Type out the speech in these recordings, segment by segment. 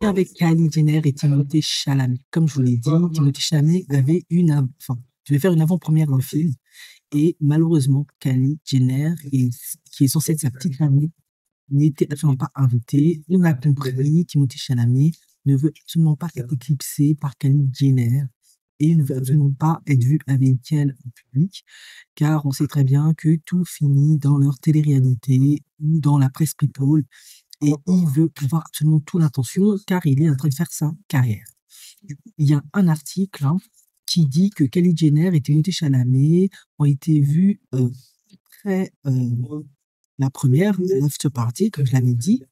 avec Kylie Jenner et Timothée Chalamet. Comme je vous l'ai dit, Timothée Chalamet avait je vais faire une avant-première dans le film. Et malheureusement, Kylie Jenner, qui est censée être sa petite amie, n'était absolument pas invitée. On a compris, Timothée Chalamet ne veut absolument pas être éclipsé par Kylie Jenner. Et il ne veut absolument pas être vu avec elle en public, car on sait très bien que tout finit dans leur télé-réalité ou dans la presse people. Et il veut avoir absolument toute l'attention, car il est en train de faire sa carrière. Il y a un article qui dit que Kylie Jenner et Timothée Chalamet ont été vus après la première, l'after party, comme je l'avais dit,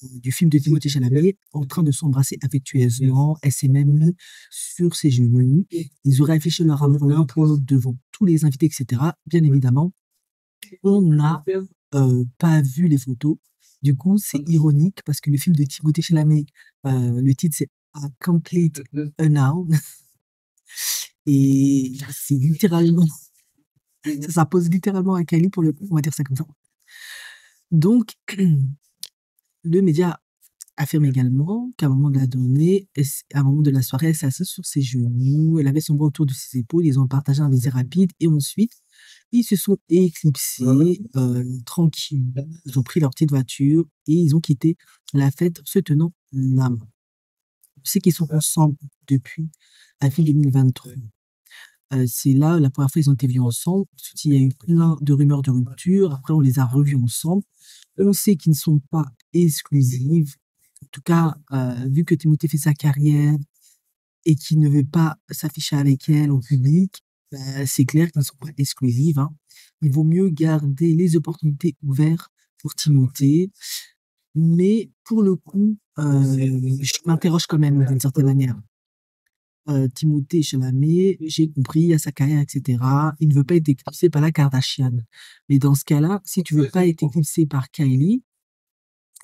du film de Timothée Chalamet, en train de s'embrasser affectueusement. Elle s'est même mise sur ses genoux. Ils auraient affiché leur amour l'un pour l'autre devant tous les invités, etc. Bien évidemment, on n'a pas vu les photos. Du coup, c'est ironique parce que le film de Timothée Chalamet, le titre c'est A Complete Unknown. Et c'est littéralement, ça pose littéralement à Kylie pour le coup, on va dire ça comme ça. Donc, le média affirme également qu'à un moment de la journée, à un moment de la soirée, elle s'est assise sur ses genoux, elle avait son bras autour de ses épaules, ils ont partagé un baiser rapide et ensuite, ils se sont éclipsés, tranquilles. Ils ont pris leur petite voiture et ils ont quitté la fête se tenant la main. On sait qu'ils sont ensemble depuis avril 2023. C'est là la première fois ils ont été vus ensemble. Ensuite, il y a eu plein de rumeurs de rupture. Après, on les a revus ensemble. On sait qu'ils ne sont pas exclusifs. En tout cas, vu que Timothée fait sa carrière et qu'il ne veut pas s'afficher avec elle en public, c'est clair qu'ils ne sont pas exclusifs. Il vaut mieux garder les opportunités ouvertes pour Timothée. Mais pour le coup, je m'interroge quand même d'une certaine manière. Timothée Chalamet, j'ai compris, il a sa carrière, etc. Il ne veut pas être éclipsé par la Kardashian. Mais dans ce cas-là, si tu veux pas être éclipsé par Kylie,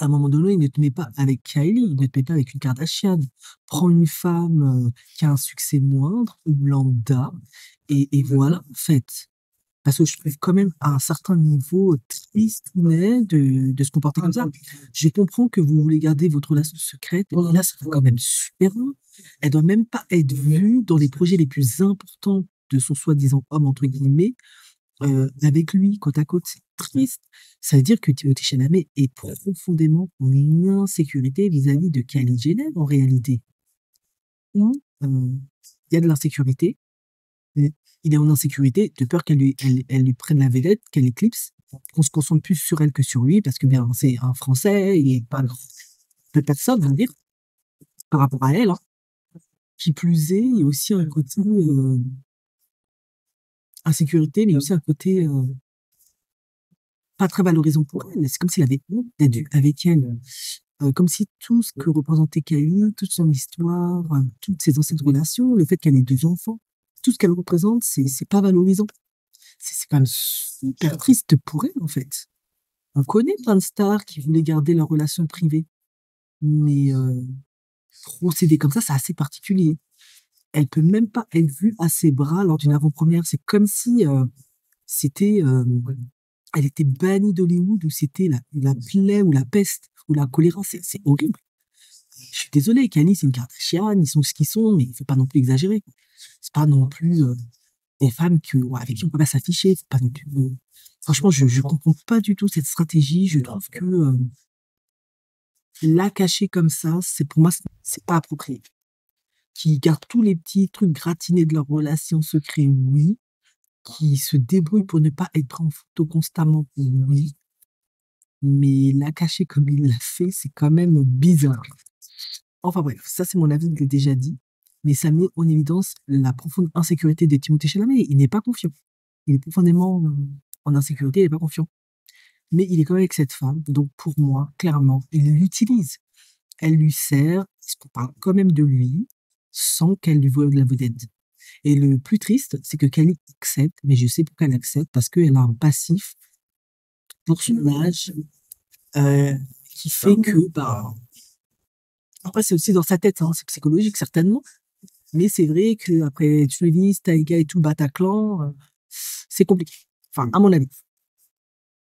à un moment donné, il ne te met pas avec Kylie, il ne te met pas avec une Kardashian. Prends une femme qui a un succès moindre ou lambda, et voilà, en fait. Parce que je trouve quand même à un certain niveau triste de se comporter comme ça. Je comprends que vous voulez garder votre relation secrète, mais là, ça fait quand même super loin. Elle doit même pas être vue dans les projets les plus importants de son soi-disant homme, entre guillemets, avec lui, côte à côte. C'est triste. Ça veut dire que Timothée Chalamet est profondément en insécurité vis-à-vis de Kylie Jenner, en réalité. Ou, il y a de l'insécurité, il est en insécurité, de peur qu'elle lui prenne la vedette, qu'elle éclipse, qu'on se concentre plus sur elle que sur lui, parce que bien, c'est un Français, il est pas de personne, on va dire, par rapport à elle. Qui plus est, il y a aussi un côté insécurité, mais aussi un côté pas très valorisant pour elle. C'est comme s'il avait honte d'être avec elle. Comme si tout ce que représentait Kylie, toute son histoire, toutes ses anciennes relations, le fait qu'elle ait 2 enfants, tout ce qu'elle représente, c'est pas valorisant. C'est quand même super triste pour elle, en fait. On connaît plein de stars qui voulaient garder leur relation privée, mais procéder comme ça, c'est assez particulier. Elle peut même pas être vue à ses bras lors d'une avant-première. C'est comme si c'était, elle était bannie d'Hollywood, ou c'était la plaie ou la peste ou la choléra. C'est horrible. Je suis désolé, Kylie, c'est une Kardashian, ils sont ce qu'ils sont, mais il faut pas non plus exagérer. C'est pas non plus des femmes avec qui on peut pas s'afficher. C'est pas non plus, franchement, je comprends pas du tout cette stratégie. Je trouve que la cacher comme ça, pour moi, c'est pas approprié. Qui gardent tous les petits trucs gratinés de leur relation secret, oui. Qui se débrouillent pour ne pas être pris en photo constamment, oui. Mais la cacher comme il l'a fait, c'est quand même bizarre. Enfin bref, ça c'est mon avis, je l'ai déjà dit. Mais ça met en évidence la profonde insécurité de Timothée Chalamet. Il n'est pas confiant. Il est profondément en insécurité, il n'est pas confiant. Mais il est quand même avec cette femme, donc pour moi, clairement, il l'utilise. Elle lui sert, parce qu'on parle quand même de lui, sans qu'elle lui voie de la vedette. Et le plus triste, c'est que Kylie accepte, mais je sais pourquoi elle accepte, parce qu'elle a un passif pour son âge, qui fait que, après c'est aussi dans sa tête, c'est psychologique certainement, mais c'est vrai qu'après Travis, Tyga et tout, Bataclan, c'est compliqué. Enfin, à mon avis.